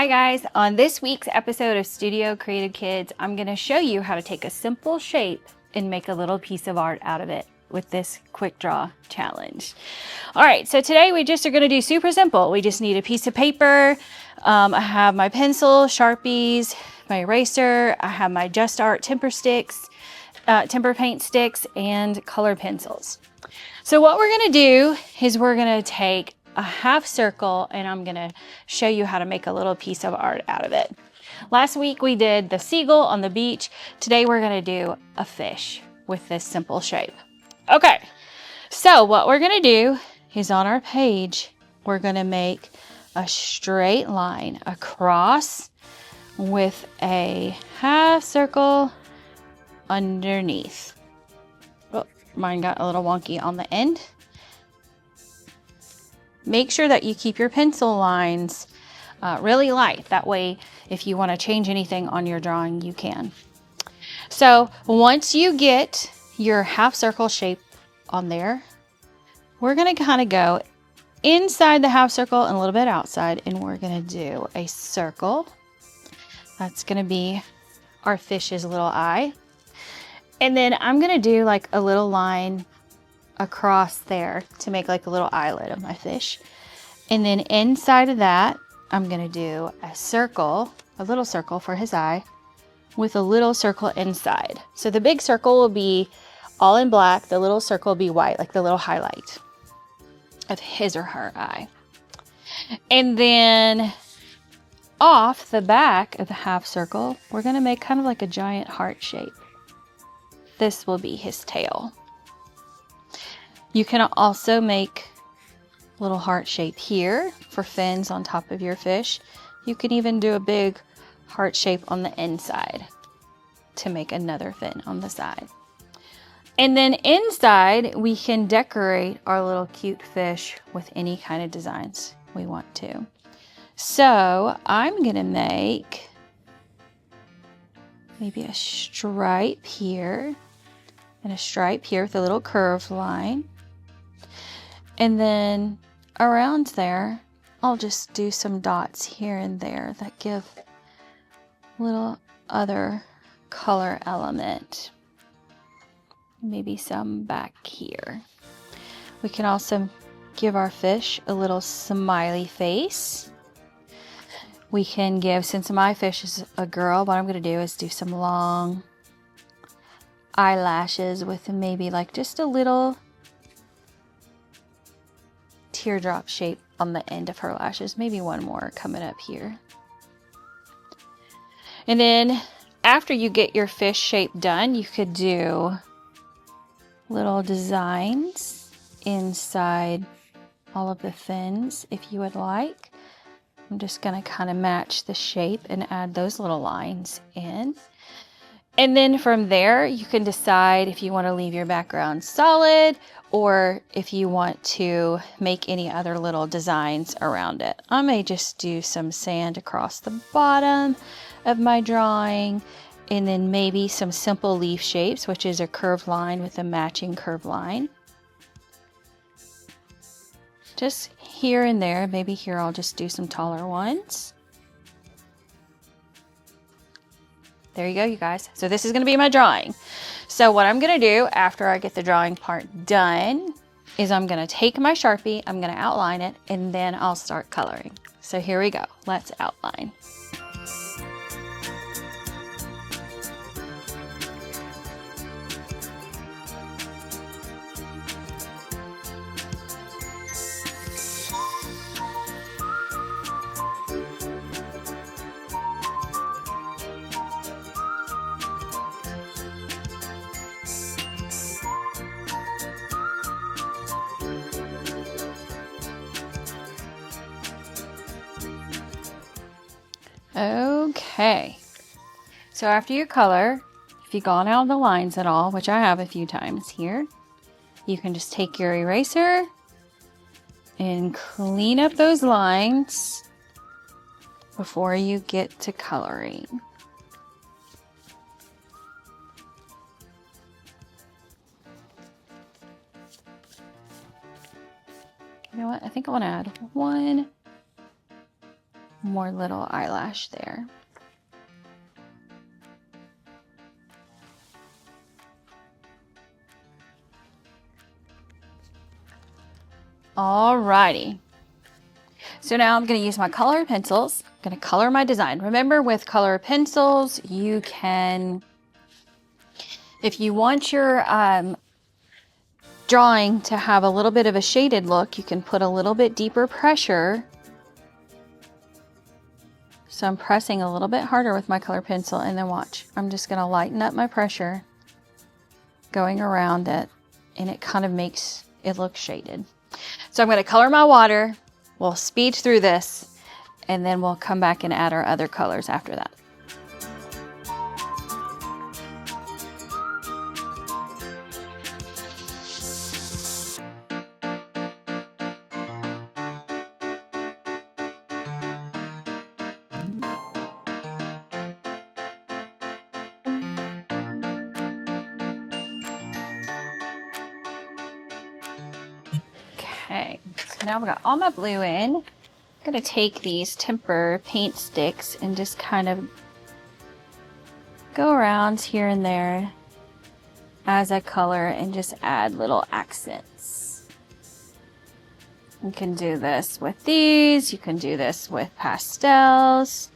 Hi guys, on this week's episode of Studio Creative Kids, I'm going to show you how to take a simple shape and make a little piece of art out of it with this quick draw challenge. All right, so today we just are going to do super simple. We just need a piece of paper. I have my pencil, Sharpies, my eraser. I have my Just Art temper sticks, temper paint sticks, and color pencils. So what we're going to do is we're going to take a half circle and I'm going to show you how to make a little piece of art out of it. Last week we did the seagull on the beach. Today we're going to do a fish with this simple shape. Okay, so what we're going to do is on our page, we're going to make a straight line across with a half circle underneath. Oh, mine got a little wonky on the end. Make sure that you keep your pencil lines really light. That way, if you want to change anything on your drawing, you can. So once you get your half circle shape on there, we're going to kind of go inside the half circle and a little bit outside, and we're going to do a circle. That's going to be our fish's little eye. And then I'm going to do like a little line across there to make like a little eyelid of my fish. And then inside of that, I'm going to do a circle, a little circle for his eye with a little circle inside. So the big circle will be all in black. The little circle will be white, like the little highlight of his or her eye. And then off the back of the half circle, we're going to make kind of like a giant heart shape. This will be his tail. You can also make a little heart shape here for fins on top of your fish. You can even do a big heart shape on the inside to make another fin on the side. And then inside, we can decorate our little cute fish with any kind of designs we want to. So I'm gonna make maybe a stripe here and a stripe here with a little curved line. And then around there, I'll just do some dots here and there that give little other color element. Maybe some back here. We can also give our fish a little smiley face. We can give, since my fish is a girl, what I'm going to do is do some long eyelashes with maybe like just a little teardrop shape on the end of her lashes. Maybe one more coming up here. And then after you get your fish shape done, you could do little designs inside all of the fins if you would like. I'm just going to kind of match the shape and add those little lines in. And then from there, you can decide if you want to leave your background solid or if you want to make any other little designs around it. I may just do some sand across the bottom of my drawing, and then maybe some simple leaf shapes, which is a curved line with a matching curved line. Just here and there. Maybe here I'll just do some taller ones. There you go, you guys. So this is going to be my drawing. So what I'm going to do after I get the drawing part done is I'm going to take my Sharpie, I'm going to outline it, and then I'll start coloring. So here we go. Let's outline. Okay, so after you color, if you've gone out of the lines at all, which I have a few times here, you can just take your eraser and clean up those lines before you get to coloring. You know what? I think I want to add one more little eyelash there. Alrighty. So now I'm going to use my colored pencils. I'm going to color my design. Remember, with color pencils, you can, if you want your drawing to have a little bit of a shaded look, you can put a little bit deeper pressure. So I'm pressing a little bit harder with my color pencil, and then watch. I'm just going to lighten up my pressure going around it, and it kind of makes it look shaded. So I'm going to color my water. We'll speed through this, and then we'll come back and add our other colors after that. Okay, so now I've got all my blue in. I'm going to take these Temper paint sticks and just kind of go around here and there as I color and just add little accents. You can do this with these, you can do this with pastels.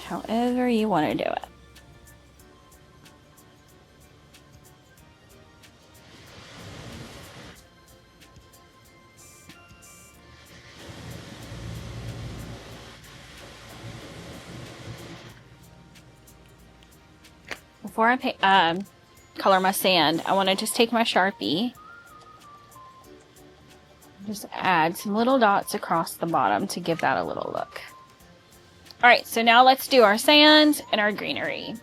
However you want to do it. Before I color my sand, I want to just take my Sharpie, just add some little dots across the bottom to give that a little look. All right, so now let's do our sand and our greenery.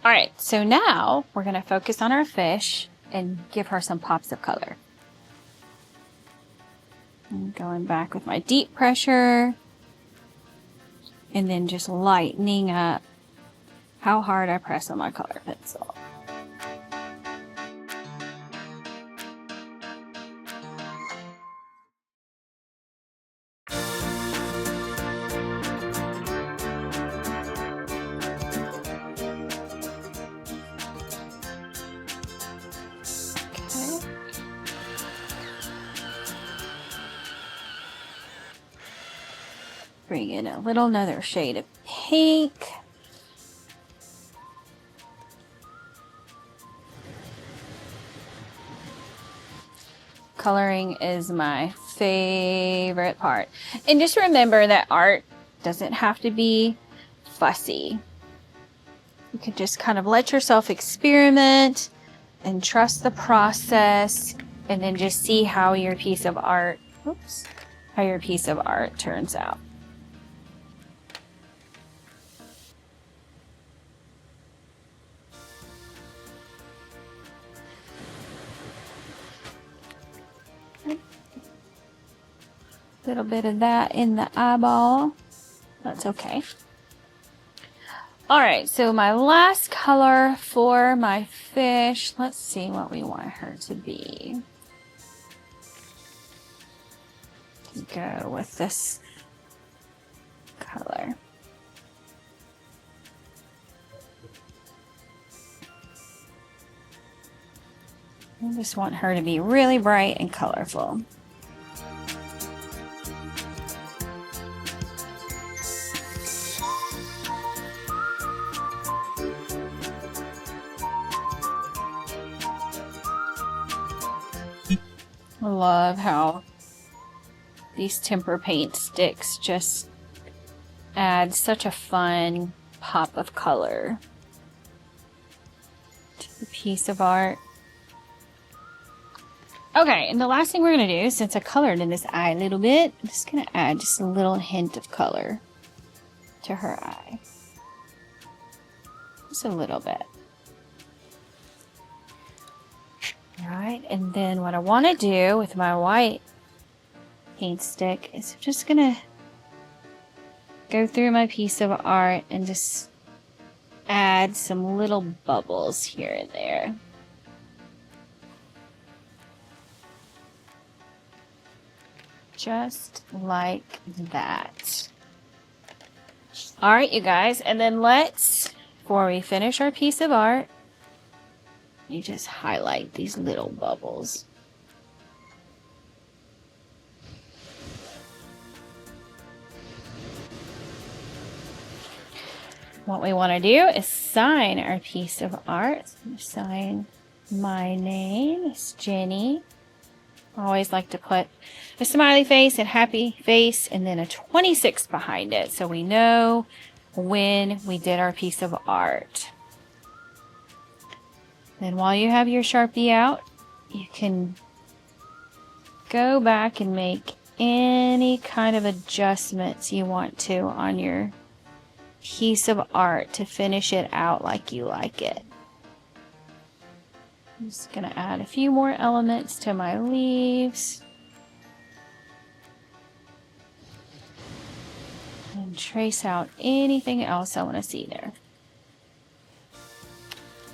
All right, so now we're going to focus on our fish and give her some pops of color. I'm going back with my deep pressure and then just lightening up how hard I press on my color pencil. Bring in another shade of pink. Coloring is my favorite part. And just remember that art doesn't have to be fussy. You can just kind of let yourself experiment and trust the process, and then just see how your piece of art, turns out. Little bit of that in the eyeball. That's okay. All right, so my last color for my fish, let's see what we want her to be. Go with this color. I just want her to be really bright and colorful. I love how these Temper paint sticks just add such a fun pop of color. piece of art. Okay, and the last thing we're going to do, since I colored in this eye a little bit, I'm just going to add just a little hint of color to her eye. Just a little bit. Alright, and then what I want to do with my white paint stick is I'm just going to go through my piece of art and just add some little bubbles here and there. Just like that. All right, you guys, and then before we finish our piece of art, you just highlight these little bubbles. What we want to do is sign our piece of art. So I'm going to sign my name. It's Jenny. I always like to put a smiley face, a happy face, and then a 26 behind it so we know when we did our piece of art. Then while you have your Sharpie out, you can go back and make any kind of adjustments you want to on your piece of art to finish it out like you like it. I'm just going to add a few more elements to my leaves. And trace out anything else I want to see there.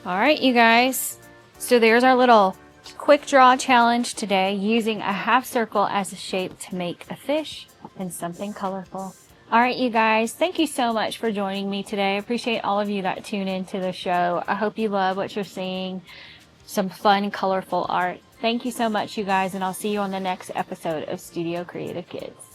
Alright, you guys. So there's our little quick draw challenge today, using a half circle as a shape to make a fish and something colorful. Alright, you guys, thank you so much for joining me today. I appreciate all of you that tune into the show. I hope you love what you're seeing. Some fun, colorful art. Thank you so much, you guys, and I'll see you on the next episode of Studio Creative Kids.